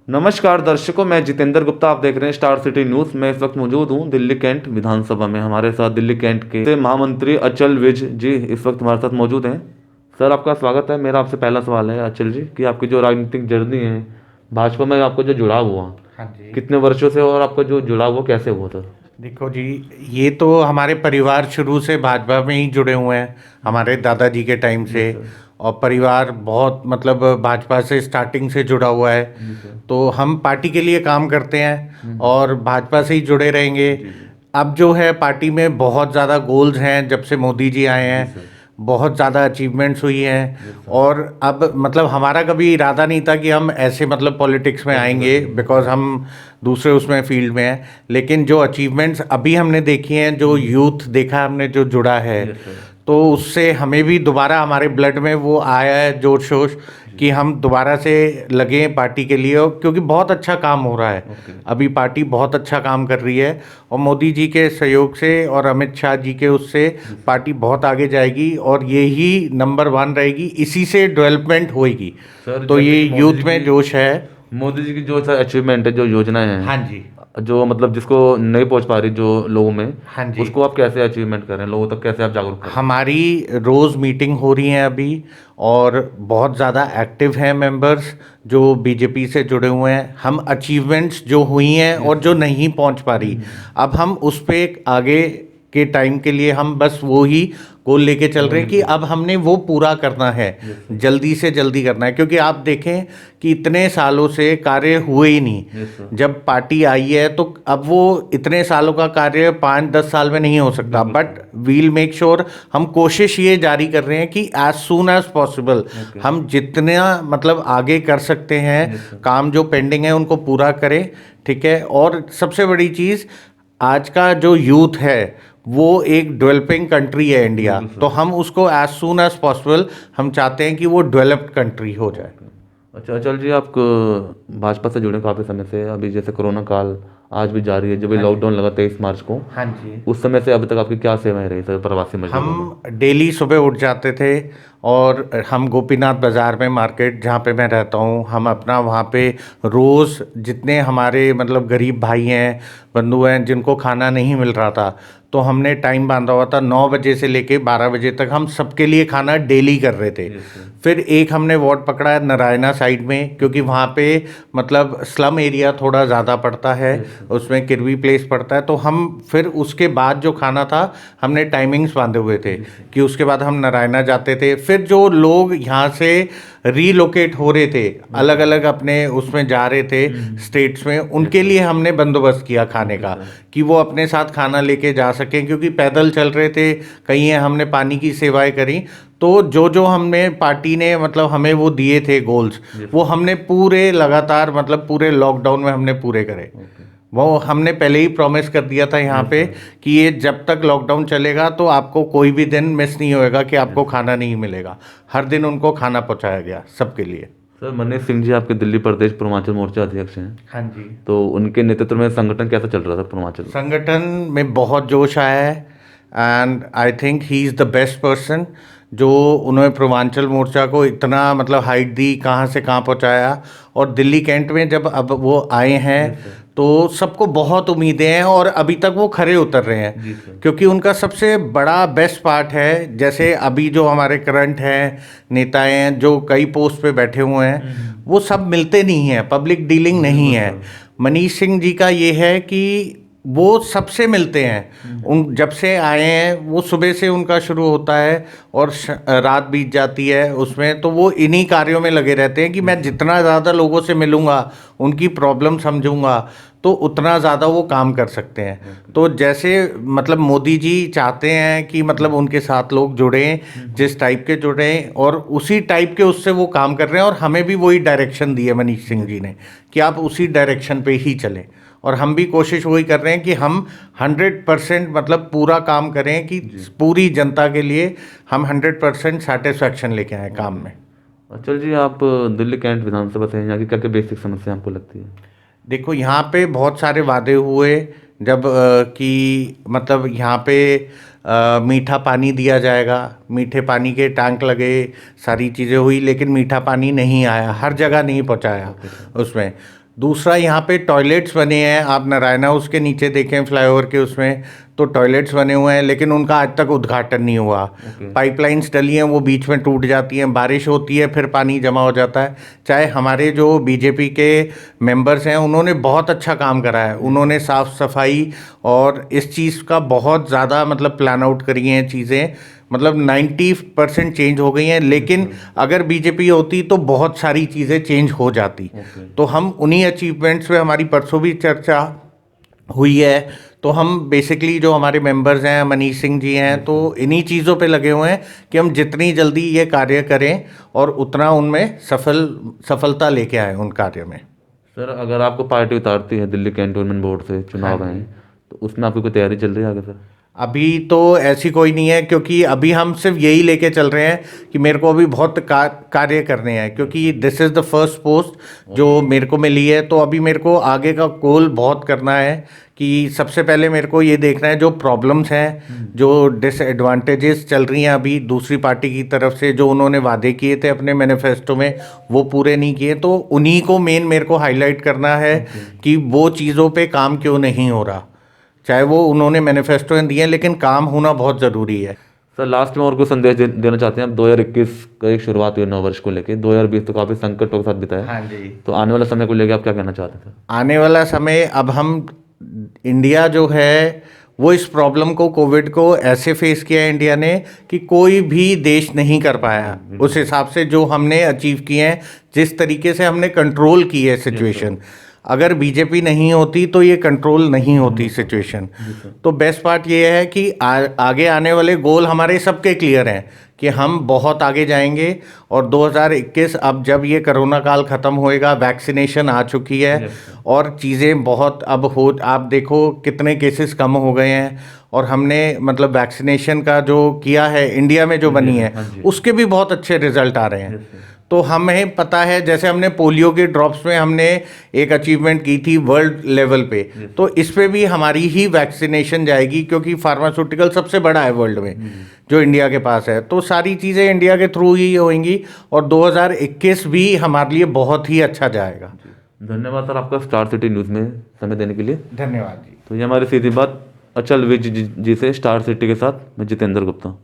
नमस्कार दर्शकों, मैं जितेंद्र गुप्ता। आप देख रहे हैं स्टार सिटी न्यूज़। मैं इस वक्त मौजूद हूं दिल्ली कैंट विधानसभा में। हमारे साथ दिल्ली कैंट के महामंत्री अचल विज जी इस वक्त हमारे साथ मौजूद हैं। सर, आपका स्वागत है। मेरा आपसे पहला सवाल है अचल जी कि आपकी जो राजनीतिक जर्नी है, भाजपा में आपको जो जुड़ाव हुआ, हाँ जी। कितने वर्षों से, और आपका जो जुड़ाव हुआ कैसे हुआ सर? देखो जी, ये तो हमारे परिवार शुरू से भाजपा में ही जुड़े हुए हैं, हमारे दादाजी के टाइम जी से। सर। और परिवार बहुत मतलब भाजपा से स्टार्टिंग से जुड़ा हुआ है। जी सर। तो हम पार्टी के लिए काम करते हैं और भाजपा से ही जुड़े रहेंगे। जी जी। अब जो है पार्टी में बहुत ज़्यादा गोल्स हैं जब से मोदी जी आए जी हैं। सर। बहुत ज़्यादा अचीवमेंट्स हुई हैं। जी सर। और अब मतलब हमारा कभी इरादा नहीं था कि हम ऐसे मतलब पॉलिटिक्स में आएंगे, बिकॉज हम दूसरे उसमें फील्ड में हैं। लेकिन जो अचीवमेंट्स अभी हमने देखी हैं, जो यूथ देखा हमने जो जुड़ा है, यस सर। तो उससे हमें भी दोबारा हमारे ब्लड में वो आया है जोश शोश कि हम दोबारा से लगें पार्टी के लिए। क्योंकि बहुत अच्छा काम हो रहा है। ओके। अभी पार्टी बहुत अच्छा काम कर रही है और मोदी जी के सहयोग से और अमित शाह जी के उससे पार्टी बहुत आगे जाएगी और यही नंबर वन रहेगी। इसी से डेवलपमेंट होएगी। सर, तो जैसे ये कि यूथ में जोश है। मोदी जी की जो सर अचीवमेंट है, जो योजनाएं हाँ हैं, जी। जो मतलब जिसको नहीं पहुंच पा रही जो लोगों में, हाँ जी। उसको आप कैसे अचीवमेंट कर रहे हैं, लोगों तक कैसे आप जागरूक कर रहे हैं? हमारी रोज़ मीटिंग हो रही है अभी। और बहुत ज़्यादा एक्टिव हैं मेंबर्स जो बीजेपी से जुड़े हुए हैं। हम अचीवमेंट्स जो हुई हैं जी और जो सर। नहीं पहुंच पा रही, अब हम उस पे एक आगे के टाइम के लिए हम बस वो ही गोल लेके चल रहे हैं कि अब हमने वो पूरा करना है, यस सर। जल्दी से जल्दी करना है। क्योंकि आप देखें कि इतने सालों से कार्य हुए ही नहीं। Yes sir. जब पार्टी आई है तो अब वो इतने सालों का कार्य 5-10 साल में नहीं हो सकता। बिल्कुल but sir. We'll make sure, हम कोशिश ये जारी कर रहे हैं कि as soon as possible okay. हम जितना मतलब आगे कर सकते हैं यस सर। काम जो पेंडिंग है उनको पूरा करें। ठीक है। और सबसे बड़ी चीज़, आज का जो यूथ है वो एक डेवलपिंग कंट्री है इंडिया। बिल्कुल तो सर। हम उसको एज सून एज पॉसिबल हम चाहते हैं कि वो डेवलप्ड कंट्री हो जाए। ओके। अच्छा चल जी, आप भाजपा से जुड़े काफ़ी समय से। अभी जैसे कोरोना काल आज भी जारी है, जब भी हाँ जी। लॉकडाउन लगा 23 मार्च को, हाँ जी। उस समय से अभी तक आपकी क्या सेवाएं रही सर प्रवासी मजदूरों में? हम डेली सुबह उठ जाते थे और हम गोपीनाथ बाज़ार में, मार्केट जहाँ पे मैं रहता हूँ, हम अपना वहाँ पे रोज़ जितने हमारे मतलब गरीब भाई हैं, बंधु हैं, जिनको खाना नहीं मिल रहा था, तो हमने टाइम बांधा हुआ था 9 बजे से लेके 12 बजे तक हम सबके लिए खाना डेली कर रहे थे। Yes sir. फिर एक हमने वार्ड पकड़ा है नारायणा साइड में, क्योंकि वहाँ पे मतलब स्लम एरिया थोड़ा ज़्यादा पड़ता है, यस सर। उसमें किरवी प्लेस पड़ता है। तो हम फिर उसके बाद जो खाना था हमने टाइमिंग्स बांधे हुए थे कि उसके बाद हम नारायणा जाते थे। फिर जो लोग यहाँ से रीलोकेट हो रहे थे, अलग अलग अपने उसमें जा रहे थे स्टेट्स में, उनके लिए हमने बंदोबस्त किया खाने का कि वो अपने साथ खाना लेके जा सकें। क्योंकि पैदल चल रहे थे, कहीं हमने पानी की सेवाएं करी। तो जो जो हमने पार्टी ने मतलब हमें वो दिए थे गोल्स, वो हमने पूरे लगातार मतलब पूरे लॉकडाउन में हमने पूरे करे। ओके। वो हमने पहले ही प्रॉमिस कर दिया था यहाँ यस पे सर। कि ये जब तक लॉकडाउन चलेगा तो आपको कोई भी दिन मिस नहीं होएगा कि आपको खाना नहीं मिलेगा। हर दिन उनको खाना पहुँचाया गया सबके लिए। सर, मनीष सिंह जी आपके दिल्ली प्रदेश पूर्वांचल मोर्चा अध्यक्ष हैं, हाँ जी। तो उनके नेतृत्व में संगठन कैसा चल रहा था पूर्वांचल? संगठन में बहुत जोश आया है and I think he is the best person. जो उन्होंने पूर्वांचल मोर्चा को इतना मतलब हाइट दी, कहाँ से कहाँ पहुँचाया। और दिल्ली कैंट में जब अब वो आए हैं यस सर। तो सबको बहुत उम्मीदें हैं और अभी तक वो खरे उतर रहे हैं। जी सर। क्योंकि उनका सबसे बड़ा बेस्ट पार्ट है, जैसे अभी जो हमारे करंट हैं नेता हैं जो कई पोस्ट पे बैठे हुए हैं, वो सब मिलते नहीं हैं, पब्लिक डीलिंग नहीं बिल्कुल है। सर। मनीष सिंह जी का ये है कि वो सबसे मिलते हैं। उन जब से आए हैं वो सुबह से उनका शुरू होता है और रात बीत जाती है उसमें, तो वो इन्हीं कार्यों में लगे रहते हैं कि मैं जितना ज़्यादा लोगों से मिलूंगा, उनकी प्रॉब्लम समझूंगा, तो उतना ज़्यादा वो काम कर सकते हैं। तो जैसे मतलब मोदी जी चाहते हैं कि मतलब उनके साथ लोग जुड़ें, जिस टाइप के जुड़ें, और उसी टाइप के उससे वो काम कर रहे हैं। और हमें भी वही डायरेक्शन दी है मनीष सिंह जी ने कि आप उसी डायरेक्शन पे ही चलें। और हम भी कोशिश वही कर रहे हैं कि हम 100% मतलब पूरा काम करें कि पूरी जनता के लिए हम 100% सेटिस्फैक्शन लेके आए काम में। अचल जी, आप दिल्ली कैंट विधानसभा से हैं, यहाँ की क्या क्या बेसिक समस्या आपको लगती है? देखो, यहाँ पे बहुत सारे वादे हुए जब कि मतलब यहाँ पे मीठा पानी दिया जाएगा, मीठे पानी के टैंक लगे, सारी चीज़ें हुई, लेकिन मीठा पानी नहीं आया, हर जगह नहीं पहुँचाया उसमें। दूसरा यहाँ पे टॉयलेट्स बने हैं, आप नारायणा उसके नीचे देखें फ्लाईओवर के उसमें तो टॉयलेट्स बने हुए हैं, लेकिन उनका आज तक उद्घाटन नहीं हुआ। पाइपलाइंस डली हैं, वो बीच में टूट जाती हैं, बारिश होती है फिर पानी जमा हो जाता है। चाहे हमारे जो बीजेपी के मेंबर्स हैं उन्होंने बहुत अच्छा काम करा है, उन्होंने साफ़ सफाई और इस चीज़ का बहुत ज़्यादा मतलब प्लान आउट करी हैं चीज़ें, मतलब 90% चेंज हो गई हैं। लेकिन अगर बीजेपी होती तो बहुत सारी चीज़ें चेंज हो जाती। तो हम उन्हीं अचीवमेंट्स पे, हमारी परसों भी चर्चा हुई है, तो हम बेसिकली जो हमारे मेंबर्स हैं, मनीष सिंह जी हैं, तो इन्हीं चीज़ों पे लगे हुए हैं कि हम जितनी जल्दी ये कार्य करें और उतना उनमें सफलता लेके आए उन कार्य में। सर अगर आपको पार्टी उतारती है दिल्ली कैंटोनमेंट बोर्ड से चुनाव हैं, तो उसमें आपकी कोई तैयारी चल रही है आगे सर? अभी तो ऐसी कोई नहीं है, क्योंकि अभी हम सिर्फ यही लेके चल रहे हैं कि मेरे को अभी बहुत कार्य करने हैं, क्योंकि this is the first post जो मेरे को मिली है। तो अभी मेरे को आगे का गोल बहुत करना है कि सबसे पहले मेरे को ये देखना है जो प्रॉब्लम्स हैं, जो डिसएडवांटेजेस चल रही हैं अभी दूसरी पार्टी की तरफ से, जो उन्होंने वादे किए थे अपने मैनिफेस्टो में वो पूरे नहीं किए, तो उन्हीं को मेन मेरे को हाईलाइट करना है कि वो चीज़ों पे काम क्यों नहीं हो रहा। चाहे वो उन्होंने मैनिफेस्टो में दिए, लेकिन काम होना बहुत ज़रूरी है। सर लास्ट में और कुछ संदेश देना चाहते हैं? अब 2021 का एक शुरुआत हुई नव वर्ष को लेके, 2020 तो काफ़ी संकटों के साथ बिताया। हाँ जी। तो आने वाला समय को लेके आप क्या कहना चाहते थे? आने वाला समय, अब हम इंडिया जो है वो इस प्रॉब्लम को, कोविड को ऐसे फेस किया है इंडिया ने कि कोई भी देश नहीं कर पाया उस हिसाब से जो हमने अचीव किए हैं, जिस तरीके से हमने कंट्रोल की है सिचुएशन। अगर बीजेपी नहीं होती तो ये कंट्रोल नहीं होती सिचुएशन। तो बेस्ट पार्ट ये है कि आगे आने वाले गोल हमारे सबके क्लियर हैं कि हम बहुत आगे जाएंगे। और 2021 अब जब ये कोरोना काल ख़त्म होएगा, वैक्सीनेशन आ चुकी है और चीज़ें बहुत अब हो, आप देखो कितने केसेस कम हो गए हैं, और हमने मतलब वैक्सीनेशन का जो किया है इंडिया में जो बनी है उसके भी बहुत अच्छे रिजल्ट आ रहे हैं। तो हमें पता है, जैसे हमने पोलियो के ड्रॉप्स में हमने एक अचीवमेंट की थी वर्ल्ड लेवल पे, तो इस पे भी हमारी ही वैक्सीनेशन जाएगी, क्योंकि फार्मास्यूटिकल सबसे बड़ा है वर्ल्ड में जो इंडिया के पास है। तो सारी चीज़ें इंडिया के थ्रू ही होंगी और 2021 भी हमारे लिए बहुत ही अच्छा जाएगा। धन्यवाद सर आपका स्टार सिटी न्यूज़ में समय देने के लिए। धन्यवाद जी। तो ये हमारी सीधी बात अचल विज जी से, स्टार सिटी के साथ मैं जितेंद्र गुप्ता।